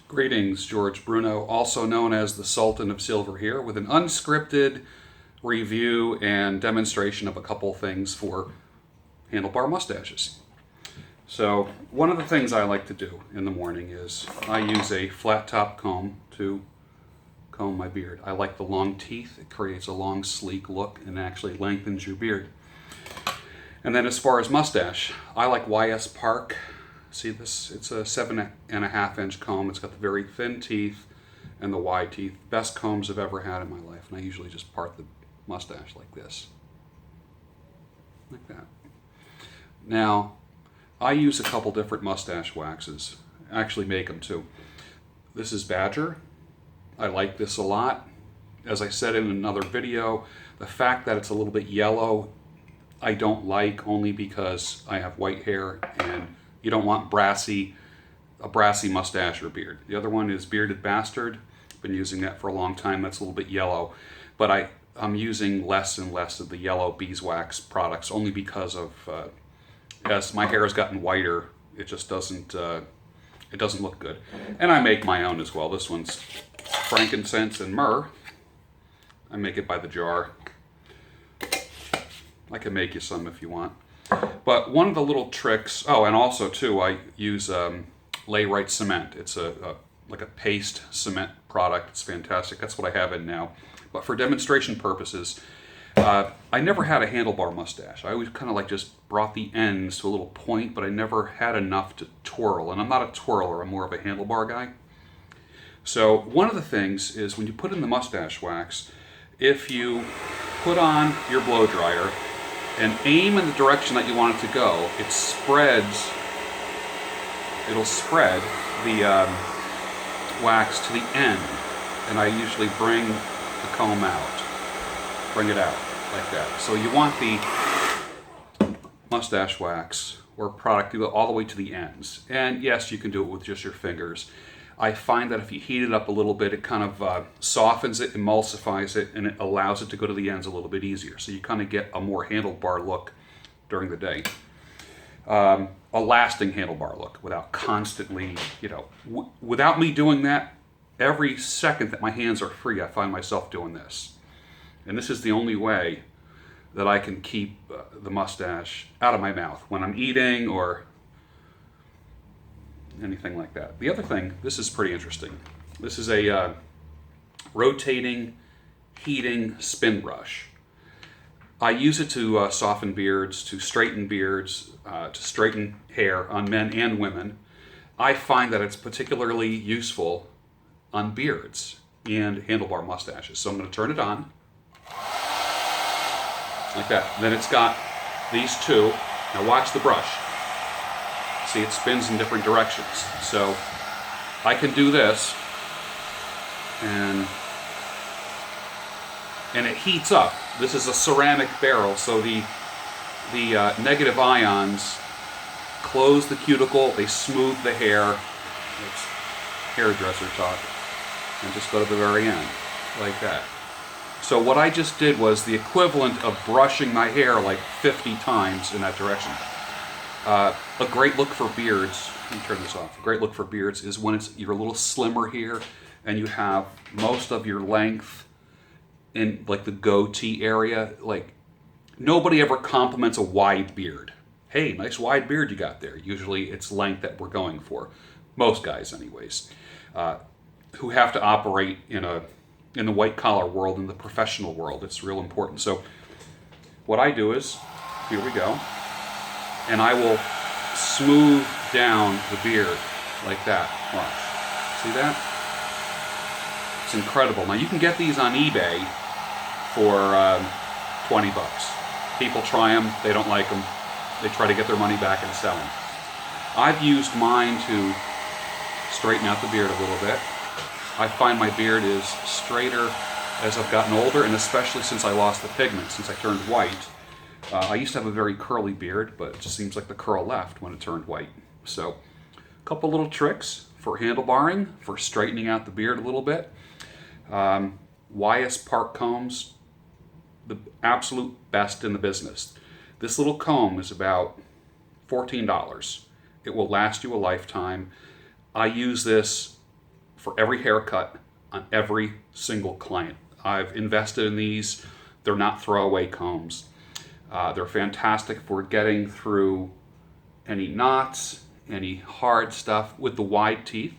Greetings, George Bruno, also known as the Sultan of Silver here, with an unscripted review and demonstration of a couple things for handlebar mustaches. So one of the things I like to do in the morning is I use a flat top comb to comb my beard. I like the long teeth. It creates a long, sleek look and actually lengthens your beard. And then as far as mustache, I like YS Park. See this? It's a 7.5-inch comb. It's got the very thin teeth and the wide teeth. Best combs I've ever had in my life. And I usually just part the mustache like this. Like that. Now, I use a couple different mustache waxes. I actually make them too. This is Badger. I like this a lot. As I said in another video, the fact that it's a little bit yellow, I don't like, only because I have white hair and you don't want a brassy mustache or beard. The other one is Bearded Bastard. Been using that for a long time. That's a little bit yellow, but I'm using less and less of the yellow beeswax products, only because of as my hair has gotten whiter, it just doesn't look good. And I make my own as well. This one's frankincense and myrrh. I make it by the jar. I can make you some if you want. But one of the little tricks, oh, and also too, I use Lay-Right cement. It's like a paste cement product. It's fantastic. That's what I have in now. But for demonstration purposes, I never had a handlebar mustache. I always kind of like just brought the ends to a little point, but I never had enough to twirl. And I'm not a twirler. I'm more of a handlebar guy. So one of the things is when you put in the mustache wax, if you put on your blow dryer and aim in the direction that you want it to go, it'll spread the wax to the end. And I usually bring the comb out, bring it out like that. So you want the mustache wax or product to go all the way to the ends. And yes, you can do it with just your fingers. I find that if you heat it up a little bit, it kind of softens it, emulsifies it, and it allows it to go to the ends a little bit easier. So you kind of get a more handlebar look during the day. A lasting handlebar look without constantly, without me doing that, every second that my hands are free, I find myself doing this. And this is the only way that I can keep the mustache out of my mouth when I'm eating or anything like that. The other thing, this is pretty interesting. This is a rotating, heating spin brush. I use it to soften beards, to straighten hair on men and women. I find that it's particularly useful on beards and handlebar mustaches. So I'm going to turn it on like that. And then it's got these two. Now watch the brush. See, it spins in different directions. So I can do this, and it heats up. This is a ceramic barrel, so the negative ions close the cuticle, they smooth the hair. It's hairdresser talk. And just go to the very end, like that. So what I just did was the equivalent of brushing my hair like 50 times in that direction. A great look for beards, let me turn this off. A great look for beards is when you're a little slimmer here and you have most of your length in like the goatee area. Like, nobody ever compliments a wide beard. Hey, nice wide beard you got there. Usually it's length that we're going for. Most guys anyways. Who have to operate in the white collar world, in the professional world. It's real important. So what I do is, here we go, and I will smooth down the beard like that. Watch. See that? It's incredible. Now you can get these on eBay for $20. People try them, they don't like them, they try to get their money back and sell them. I've used mine to straighten out the beard a little bit. I find my beard is straighter as I've gotten older, and especially since I lost the pigment, since I turned white. I used to have a very curly beard, but it just seems like the curl left when it turned white. So, a couple little tricks for handlebarring, for straightening out the beard a little bit. YS Park combs, the absolute best in the business. This little comb is about $14. It will last you a lifetime. I use this for every haircut on every single client. I've invested in these. They're not throwaway combs. They're fantastic for getting through any knots, any hard stuff with the wide teeth,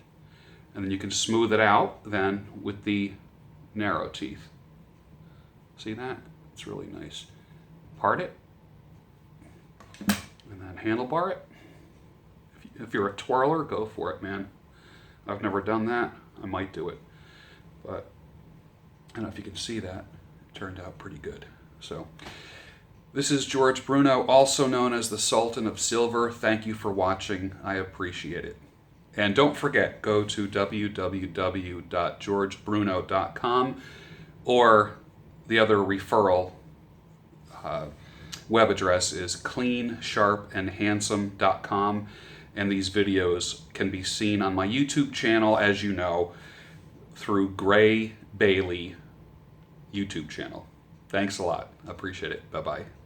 and then you can smooth it out then with the narrow teeth. See that? It's really nice. Part it, and then handlebar it. If you're a twirler, go for it, man. I've never done that. I might do it, but I don't know if you can see that. It turned out pretty good. So this is George Bruno, also known as the Sultan of Silver. Thank you for watching. I appreciate it. And don't forget, go to www.georgebruno.com, or the other referral web address is cleansharpandhandsome.com. And these videos can be seen on my YouTube channel, as you know, through Gray Bailey YouTube channel. Thanks a lot. I appreciate it. Bye-bye.